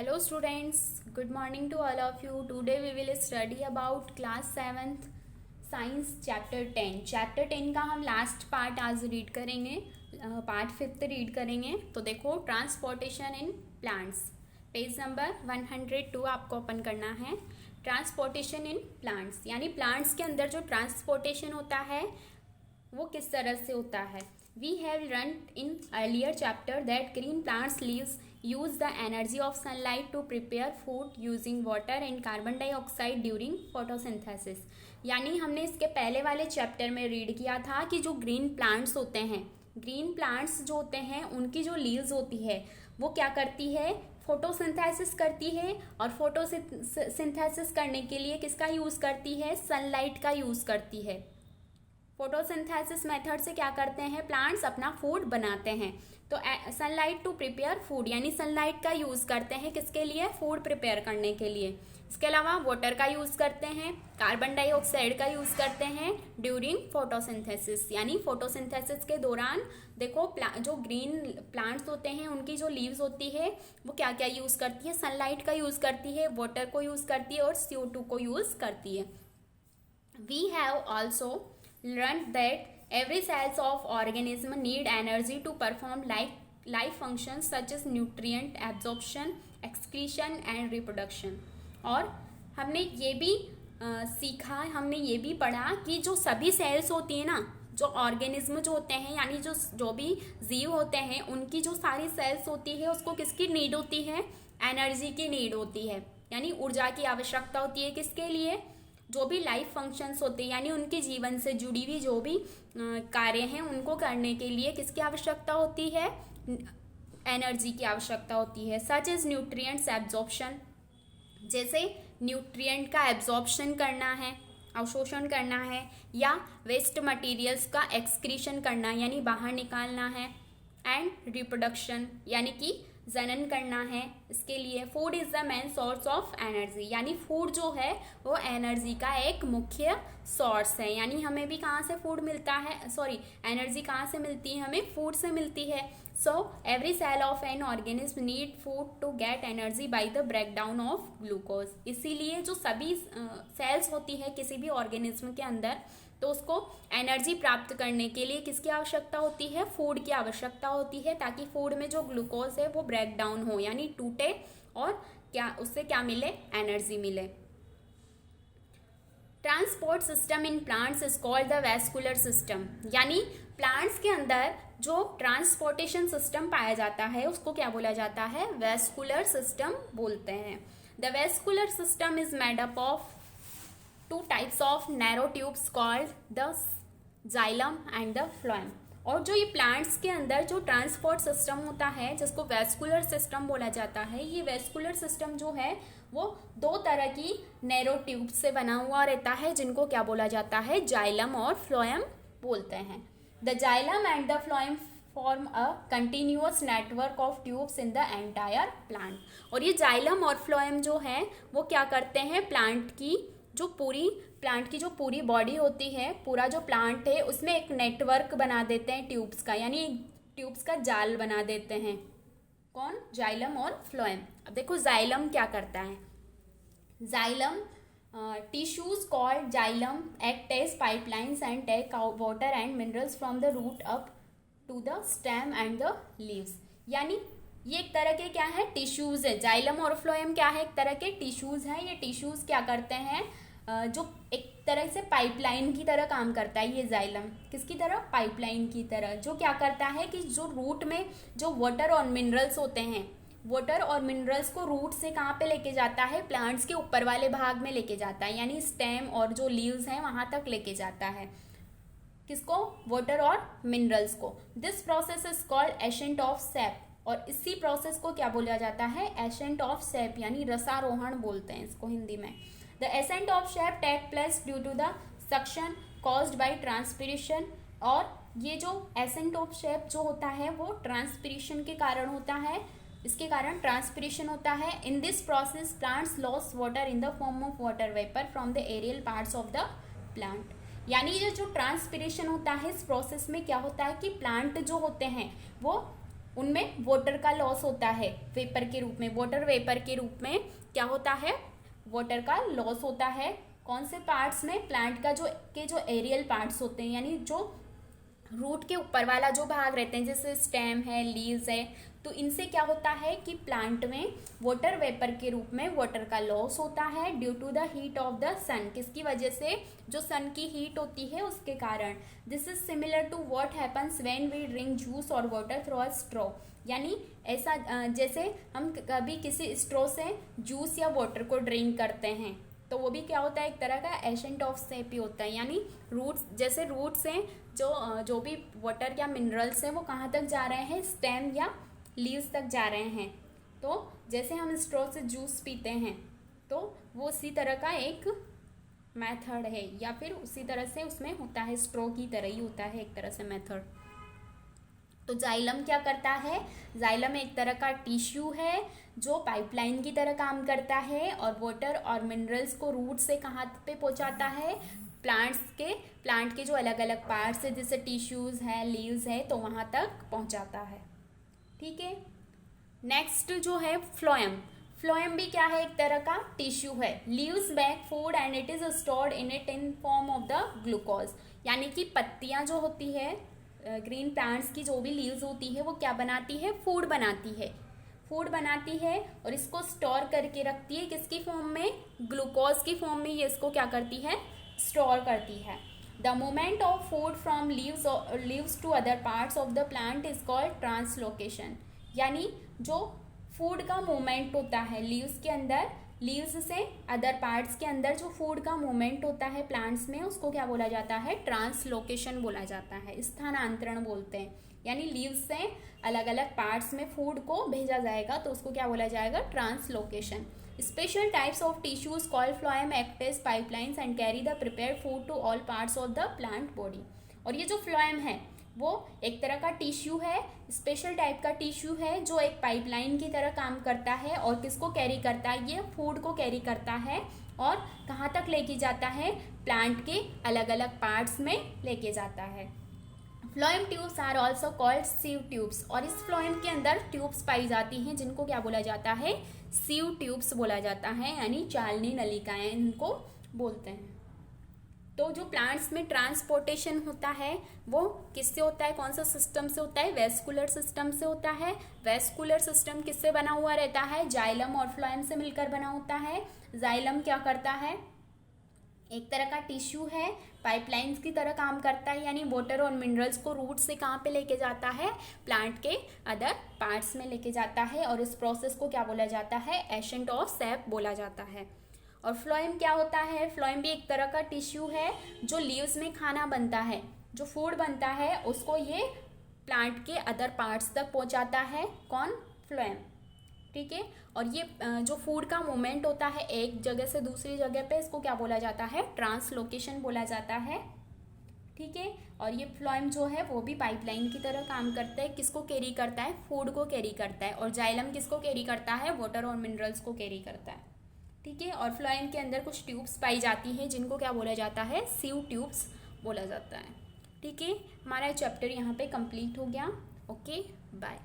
Hello students, good morning to all of you. Today we will study about class 7th science chapter 10. Chapter 10 का हम last part आज read करेंगे, part 5th read करेंगे. तो देखो, transportation in plants, page number 102 आपको open करना है. ट्रांसपोर्टेशन इन प्लांट्स यानी प्लांट्स के अंदर जो ट्रांसपोर्टेशन होता है वो किस तरह से होता है. We have learn in earlier chapter that green plants leaves use the energy of sunlight to prepare food using water and carbon dioxide during photosynthesis. यानी हमने इसके पहले वाले चैप्टर में रीड किया था कि जो ग्रीन प्लांट्स होते हैं, ग्रीन प्लांट्स जो होते हैं उनकी जो लीव्स होती है वो क्या करती है, फोटोसिंथेसिस करती है. और फोटोसिंथेसिस करने के लिए किसका यूज़ करती है, सनलाइट का यूज़ करती है. फोटोसिंथेसिस मेथड से क्या करते हैं, प्लांट्स अपना फूड बनाते हैं. तो सनलाइट टू प्रिपेयर फूड यानी सनलाइट का यूज़ करते हैं किसके लिए, फूड प्रिपेयर करने के लिए. इसके अलावा वाटर का यूज़ करते हैं, कार्बन डाइऑक्साइड का यूज़ करते हैं ड्यूरिंग फोटोसिंथेसिस यानी फोटोसिंथेसिस के दौरान. देखो जो ग्रीन प्लांट्स होते हैं उनकी जो लीव्स होती है वो क्या क्या यूज़ करती है, सनलाइट का यूज़ करती है, वाटर को यूज़ करती है और CO2 को यूज़ करती है. We have also learned that every cells of organism need energy to perform life functions such as nutrient absorption, excretion and reproduction. और हमने ये भी सीखा, हमने ये भी पढ़ा कि जो सभी सेल्स होती है ना, जो ऑर्गेनिज्म जो होते हैं यानी जो भी जीव होते हैं उनकी जो सारी सेल्स होती है उसको किसकी नीड होती है, एनर्जी की नीड होती है. यानी ऊर्जा की आवश्यकता होती है किसके लिए, जो भी लाइफ फंक्शंस होते हैं यानी उनके जीवन से जुड़ी हुई जो भी कार्य हैं उनको करने के लिए किसकी आवश्यकता होती है, एनर्जी की आवश्यकता होती है. सच इज न्यूट्रिएंट्स एब्जॉर्प्शन, जैसे न्यूट्रिएंट का एब्जॉर्प्शन करना है, अवशोषण करना है, या वेस्ट मटेरियल्स का एक्सक्रीशन करना यानी बाहर निकालना है. एंड रिप्रोडक्शन यानी कि जनन करना है. इसके लिए food is the main source of energy यानी फूड जो है वो एनर्जी का एक मुख्य सोर्स है. यानी हमें भी कहाँ से फूड मिलता है, एनर्जी कहाँ से मिलती है, हमें फूड से मिलती है. So every cell of an organism need food to get energy by the breakdown of glucose. इसीलिए जो सभी सेल्स होती है किसी भी ऑर्गेनिज्म के अंदर, तो उसको एनर्जी प्राप्त करने के लिए किसकी आवश्यकता होती है, फूड की आवश्यकता होती है, ताकि फूड में जो ग्लूकोज है वो ब्रेक डाउन हो यानी टूटे और क्या उससे क्या मिले, एनर्जी मिले. Transport system in plants is called the vascular system. यानी प्लांट्स के अंदर जो ट्रांसपोर्टेशन सिस्टम पाया जाता है उसको क्या बोला जाता है, वेस्कुलर सिस्टम बोलते हैं. The vascular system is made up of two types of narrow tubes called the xylem and the phloem. और जो ये प्लांट्स के अंदर जो ट्रांसपोर्ट सिस्टम होता है जिसको वेस्कुलर सिस्टम बोला जाता है, ये वेस्कुलर सिस्टम जो है वो दो तरह की नैरो ट्यूब से बना हुआ रहता है जिनको क्या बोला जाता है, जाइलम और फ्लोएम बोलते हैं. The xylem and the phloem form a continuous network of tubes in the entire plant. और ये जाइलम और फ्लोएम जो है वो क्या करते हैं, प्लांट की जो पूरी बॉडी होती है, पूरा जो प्लांट है उसमें एक नेटवर्क बना देते हैं ट्यूब्स का, यानी ट्यूब्स का जाल बना देते हैं. कौन, जाइलम और फ्लोएम. अब देखो जाइलम क्या करता है, xylem tissues called xylem act as pipelines and take water and minerals from the root up to the stem and the leaves. यानी ये एक तरह के क्या है, टिश्यूज है. जाइलम और फ्लोएम क्या है, एक तरह के टिश्यूज हैं. ये टिश्यूज क्या करते हैं, जो एक तरह से पाइपलाइन की तरह काम करता है. ये जाइलम किसकी तरह, पाइपलाइन की तरह, जो क्या करता है कि जो रूट में जो वाटर और मिनरल्स होते हैं, वाटर और मिनरल्स को रूट से कहाँ पे लेके जाता है, प्लांट्स के ऊपर वाले भाग में लेके जाता है, यानी स्टेम और जो लीव्स हैं वहाँ तक लेके जाता है. किसको, वाटर और मिनरल्स को. This process is called ascent of sap. और इसी प्रोसेस को क्या बोला जाता है, एसेंट ऑफ सेप यानी रसारोहण बोलते हैं इसको हिंदी में. The ascent of sap take place due to the suction caused by transpiration. और ये जो एसेंट ऑफ सेप जो होता है वो ट्रांसपिरेशन के कारण होता है, इसके कारण ट्रांसपिरेशन होता है. In this process plants loss water in the form of water vapour from the aerial parts of the plant. यानी ये जो ट्रांसपिरेशन होता है इस प्रोसेस में क्या होता है कि प्लांट जो होते हैं वो उनमें वाटर का लॉस होता है वेपर के रूप में। वाटर वेपर के रूप में क्या होता है, वाटर का लॉस होता है। कौन से पार्ट्स में, प्लांट का जो एरियल पार्ट्स होते हैं, यानी जो रूट के ऊपर वाला जो भाग रहते हैं, जैसे स्टेम है, लीव्स है, तो इनसे क्या होता है कि प्लांट में वाटर वेपर के रूप में वाटर का लॉस होता है due to the heat of the sun. किसकी वजह से, जो सन की हीट होती है उसके कारण। This is similar to what happens when we drink juice और वाटर थ्रू अ स्ट्रॉ। यानी ऐसा जैसे हम कभी किसी स्ट्रॉ से जूस या वाटर को ड्रिंक करते हैं, तो वो भी क्या होता है, एक तरह का एसेंट ऑफ सेप ही होता है। यानी रूट्स, जैसे रूट्स हैं, जो भी वाटर या मिनरल्स हैं वो कहाँ तक जा रहे हैं, स्टेम या लीव्स तक जा रहे हैं। तो जैसे हम स्ट्रॉ से जूस पीते हैं तो वो उसी तरह का एक मेथड है, या फिर उसी तरह से उसमें होता है, स्ट्रॉ की तरह ही होता है एक तरह से मेथड। तो जाइलम क्या करता है, जाइलम एक तरह का टिश्यू है जो पाइपलाइन की तरह काम करता है और वाटर और मिनरल्स को रूट से कहाँ पे पहुँचाता है, प्लांट के जो अलग अलग पार्ट्स है, जैसे टिश्यूज़ है, लीव्स है, तो वहाँ तक पहुँचाता है। ठीक है। नेक्स्ट जो है फ्लोएम। फ्लोएम भी क्या है, एक तरह का टिश्यू है। Leaves back food and it is stored in it in form of the glucose. यानी कि पत्तियां जो होती है, ग्रीन प्लांट्स की जो भी लीव्स होती है, वो क्या बनाती है, फूड बनाती है और इसको स्टोर करके रखती है। किसकी फॉर्म में, ग्लूकोज की फॉर्म में ये इसको क्या करती है, स्टोर करती है। The movement of food from leaves to other parts of the plant is called translocation. यानी जो फूड का मूवमेंट होता है लीव्स के अंदर, लीव्स से अदर पार्ट्स के अंदर जो फूड का मूवमेंट होता है प्लांट्स में, उसको क्या बोला जाता है, ट्रांसलोकेशन बोला जाता है, स्थानांतरण बोलते हैं। यानी लीव्स से अलग अलग पार्ट्स में फूड को भेजा जाएगा तो उसको क्या बोला जाएगा, translocation. Special types of tissues called phloem act as pipelines and carry the prepared food to all parts of the plant body. और ये जो फ्लोएम है वो एक तरह का टिश्यू है, स्पेशल टाइप का टिश्यू है जो एक पाइपलाइन की तरह काम करता है और किसको कैरी करता है, ये फूड को कैरी करता है और कहाँ तक लेके जाता है, प्लांट के अलग अलग पार्ट्स में लेके जाता है। Phloem tubes are also called sieve tubes. और इस फ्लोएम के अंदर ट्यूब्स पाई जाती हैं जिनको क्या बोला जाता है, सीव ट्यूब्स बोला जाता है, यानी चालनी नलिकाएं इनको बोलते हैं। तो जो प्लांट्स में ट्रांसपोर्टेशन होता है वो किससे होता है, कौन सा सिस्टम से होता है, वेस्कुलर सिस्टम से होता है। वेस्कुलर सिस्टम किससे बना हुआ रहता है, जाइलम और फ्लोएम से मिलकर बना होता है। जाइलम क्या करता है, एक तरह का टिश्यू है, पाइपलाइंस की तरह काम करता है, यानी वाटर और मिनरल्स को रूट से कहाँ पे लेके जाता है, प्लांट के अदर पार्ट्स में लेके जाता है और इस प्रोसेस को क्या बोला जाता है, एसेंट ऑफ सेप बोला जाता है। और फ्लोएम क्या होता है, फ्लोएम भी एक तरह का टिश्यू है जो लीव्स में खाना बनता है, जो फूड बनता है उसको ये प्लांट के अदर पार्ट्स तक पहुंचाता है, कौन, फ्लोएम। ठीक है। और ये जो फूड का मूवमेंट होता है एक जगह से दूसरी जगह पे, इसको क्या बोला जाता है, ट्रांसलोकेशन बोला जाता है। ठीक है। और ये फ्लोएम जो है वो भी पाइपलाइन की तरह काम करता है, किसको कैरी करता है, फूड को कैरी करता है। और जाइलम किसको कैरी करता है, वाटर और मिनरल्स को कैरी करता है। ठीक है। और फ्लोएम के अंदर कुछ ट्यूब्स पाई जाती हैं जिनको क्या बोला जाता है, सीव ट्यूब्स बोला जाता है। ठीक है। हमारा चैप्टर यहाँ पे कंप्लीट हो गया। Okay, bye.